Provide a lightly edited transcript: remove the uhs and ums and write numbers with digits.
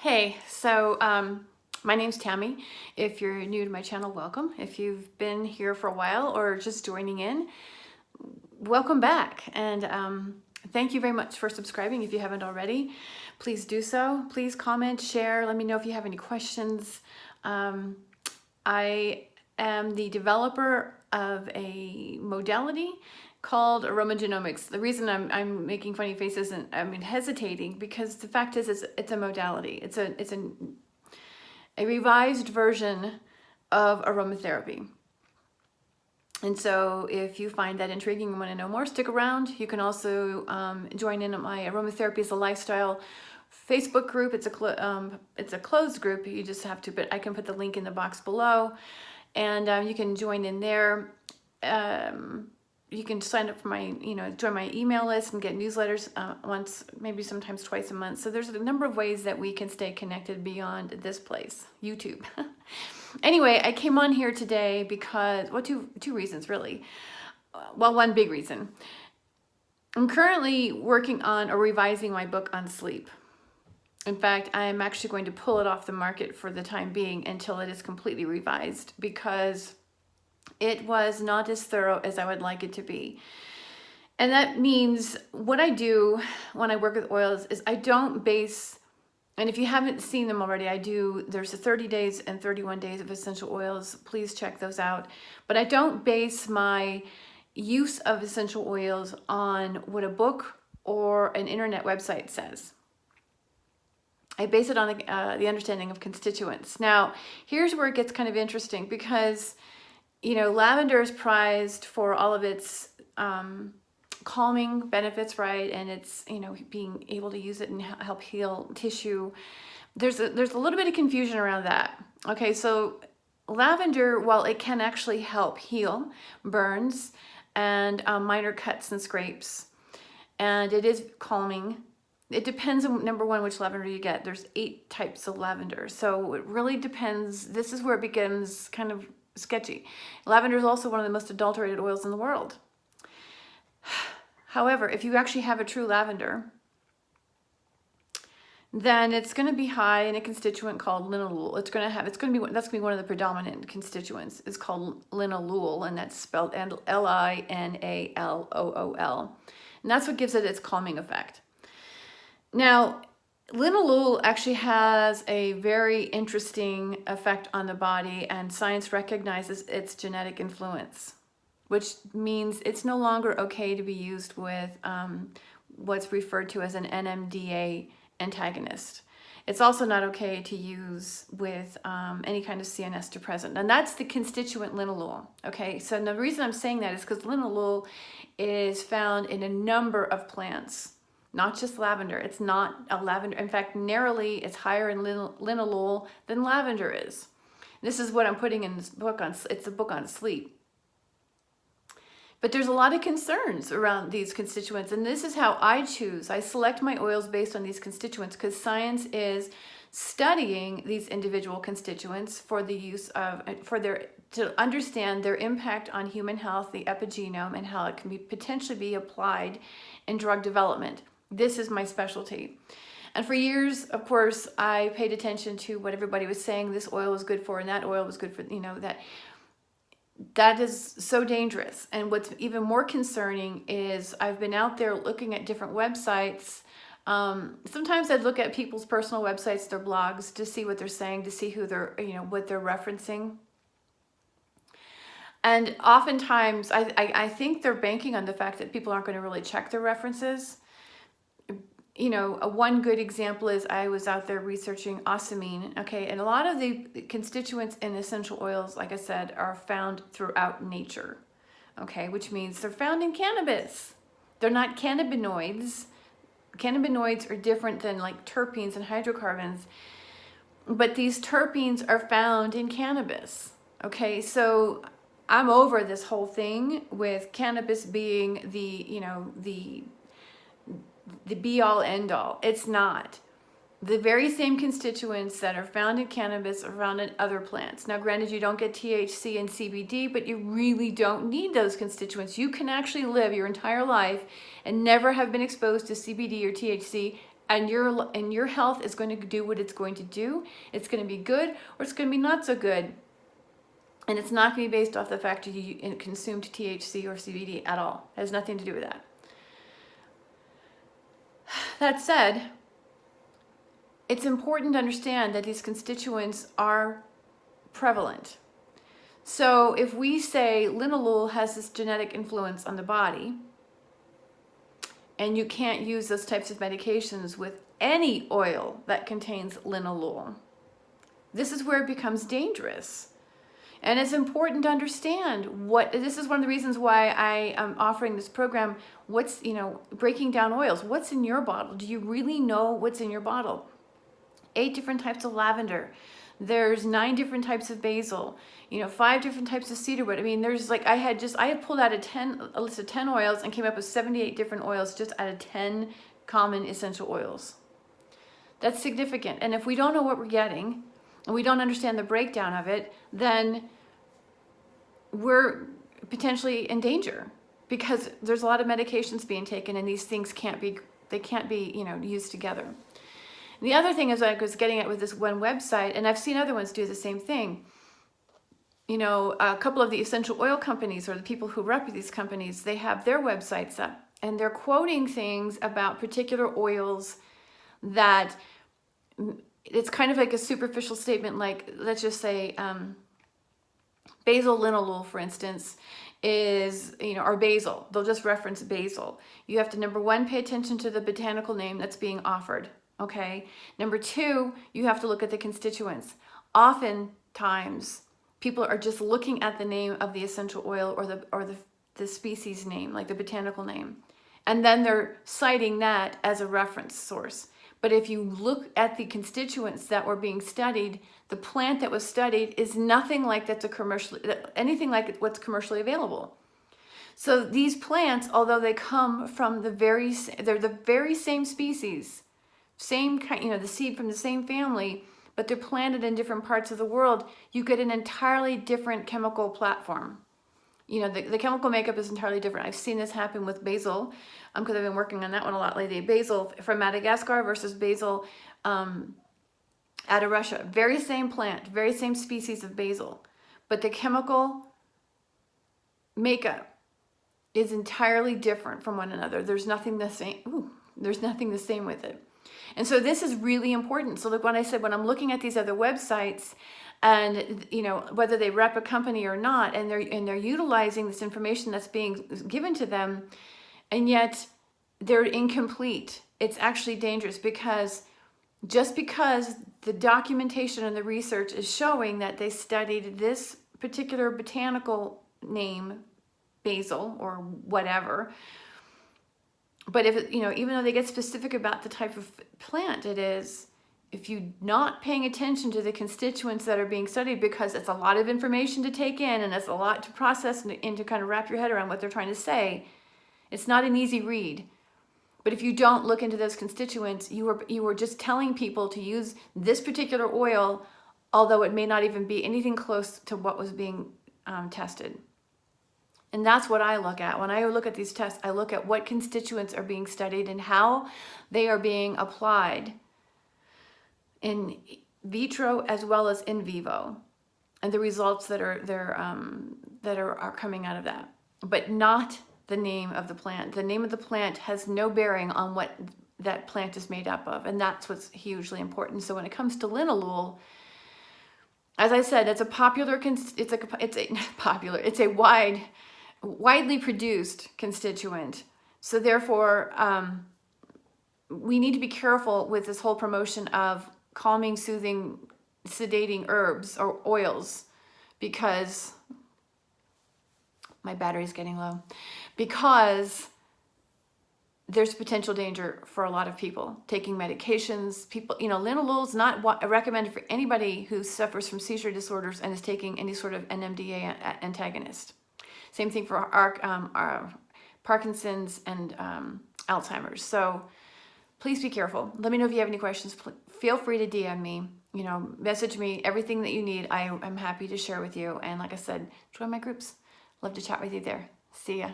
Hey, my name's Tammy. If you're new to my channel, welcome. If you've been here for a while or just joining in, welcome back. And thank you very much for subscribing if you haven't already. Please do so. Please comment, share, let me know if you have any questions. I am the developer of a modality called Aromagenomics. The reason I'm making funny faces and hesitating because the fact is it's a modality. It's a revised version of aromatherapy. And so if you find that intriguing and want to know more, stick around. You can also join in at my Aromatherapy is a Lifestyle Facebook group. It's a closed group. You just have to, but I can put the link in the box below, and you can join in there. You can sign up for my, join my email list and get newsletters once, maybe sometimes twice a month. So there's a number of ways that we can stay connected beyond this place, YouTube. Anyway, I came on here today because, well, two reasons really. Well, one big reason. I'm currently working on or revising my book on sleep. In fact, I'm actually going to pull it off the market for the time being until it is completely revised because it was not as thorough as I would like it to be. And that means what I do when I work with oils is I don't base, and if you haven't seen them already, there's a 30 days and 31 days of essential oils. Please check those out. But I don't base my use of essential oils on what a book or an internet website says. I base it on the understanding of constituents. Now, here's where it gets kind of interesting because, lavender is prized for all of its calming benefits, right? And it's, being able to use it and help heal tissue. There's a little bit of confusion around that. Okay, so lavender, while it can actually help heal burns and minor cuts and scrapes, and it is calming. It depends on, number one, which lavender you get. There's 8 types of lavender. So it really depends. This is where it becomes kind of sketchy. Lavender is also one of the most adulterated oils in the world. However, if you actually have a true lavender, then it's going to be high in a constituent called linalool. That's going to be one of the predominant constituents. It's called linalool, and that's spelled Linalool. And that's what gives it its calming effect. Now, linalool actually has a very interesting effect on the body, and science recognizes its genetic influence, which means it's no longer okay to be used with what's referred to as an NMDA antagonist. It's also not okay to use with any kind of CNS depressant. And that's the constituent linalool. Okay, so the reason I'm saying that is because linalool is found in a number of plants, not just lavender. It's not a lavender. In fact, narrowly, it's higher in linalool than lavender is. This is what I'm putting in this book on. It's a book on sleep. But there's a lot of concerns around these constituents, and this is how I choose. I select my oils based on these constituents because science is studying these individual constituents for the use of, to understand their impact on human health, the epigenome, and how it can potentially be applied in drug development. This is my specialty. And for years, of course, I paid attention to what everybody was saying. This oil was good for, and that oil was good for, that is so dangerous. And what's even more concerning is I've been out there looking at different websites. Sometimes I'd look at people's personal websites, their blogs, to see what they're saying, to see who they're, what they're referencing. And oftentimes I think they're banking on the fact that people aren't going to really check their references. One good example is I was out there researching osamine, okay, and a lot of the constituents in essential oils, like I said, are found throughout nature, okay, which means they're found in cannabis. They're not cannabinoids. Cannabinoids are different than like terpenes and hydrocarbons, but these terpenes are found in cannabis, okay, so I'm over this whole thing with cannabis being the be-all, end-all. It's not. The very same constituents that are found in cannabis are found in other plants. Now, granted, you don't get THC and CBD, but you really don't need those constituents. You can actually live your entire life and never have been exposed to CBD or THC and your health is going to do what it's going to do. It's going to be good or it's going to be not so good. And it's not going to be based off the fact that you consumed THC or CBD at all. It has nothing to do with that. That said, it's important to understand that these constituents are prevalent. So if we say linalool has this genetic influence on the body, and you can't use those types of medications with any oil that contains linalool, this is where it becomes dangerous. And it's important to understand this is one of the reasons why I am offering this program. What's, breaking down oils. What's in your bottle? Do you really know what's in your bottle? 8 different types of lavender. There's 9 different types of basil, 5 different types of cedarwood. I mean, there's like, I had pulled out a list of 10 oils and came up with 78 different oils just out of 10 common essential oils. That's significant. And if we don't know what we're getting and we don't understand the breakdown of it, then we're potentially in danger, because there's a lot of medications being taken and these things can't be used together. The other thing is, I was getting at with this one website, and I've seen other ones do the same thing. A couple of the essential oil companies, or the people who rep these companies, they have their websites up and they're quoting things about particular oils that it's kind of like a superficial statement, like, let's just say basil linalool, for instance, is, or basil. They'll just reference basil. You have to, number 1, pay attention to the botanical name that's being offered. Okay. Number 2, you have to look at the constituents. Oftentimes, people are just looking at the name of the essential oil or the species name, like the botanical name, and then they're citing that as a reference source. But if you look at the constituents that were being studied, the plant that was studied is nothing like anything like what's commercially available. So these plants, although they come from they're the very same species, same kind, the seed from the same family, but they're planted in different parts of the world, you get an entirely different chemical platform. The chemical makeup is entirely different. I've seen this happen with basil, because I've been working on that one a lot lately. Basil from Madagascar versus basil out of Russia. Very same plant, very same species of basil, but the chemical makeup is entirely different from one another. There's nothing the same. There's nothing the same with it. And so this is really important. So look, when I said, when I'm looking at these other websites, and whether they rep a company or not, and they're utilizing this information that's being given to them, and yet they're incomplete, it's actually dangerous, because just because the documentation and the research is showing that they studied this particular botanical name, basil or whatever, but if even though they get specific about the type of plant it is, if you're not paying attention to the constituents that are being studied, because it's a lot of information to take in and it's a lot to process and to kind of wrap your head around what they're trying to say, it's not an easy read. But if you don't look into those constituents, you are just telling people to use this particular oil, although it may not even be anything close to what was being tested. And that's what I look at. When I look at these tests, I look at what constituents are being studied and how they are being applied in vitro as well as in vivo, and the results that are coming out of that, but not the name of the plant. The name of the plant has no bearing on what that plant is made up of, and that's what's hugely important. So when it comes to linalool, as I said, it's a widely produced constituent. So therefore, we need to be careful with this whole promotion of calming, soothing, sedating herbs or oils, because my battery's getting low, because there's potential danger for a lot of people taking medications. Linalool is not recommended for anybody who suffers from seizure disorders and is taking any sort of NMDA antagonist. Same thing for our Parkinson's and Alzheimer's. So please be careful. Let me know if you have any questions. Feel free to DM me, message me, everything that you need. I'm happy to share with you. And like I said, join my groups. Love to chat with you there. See ya.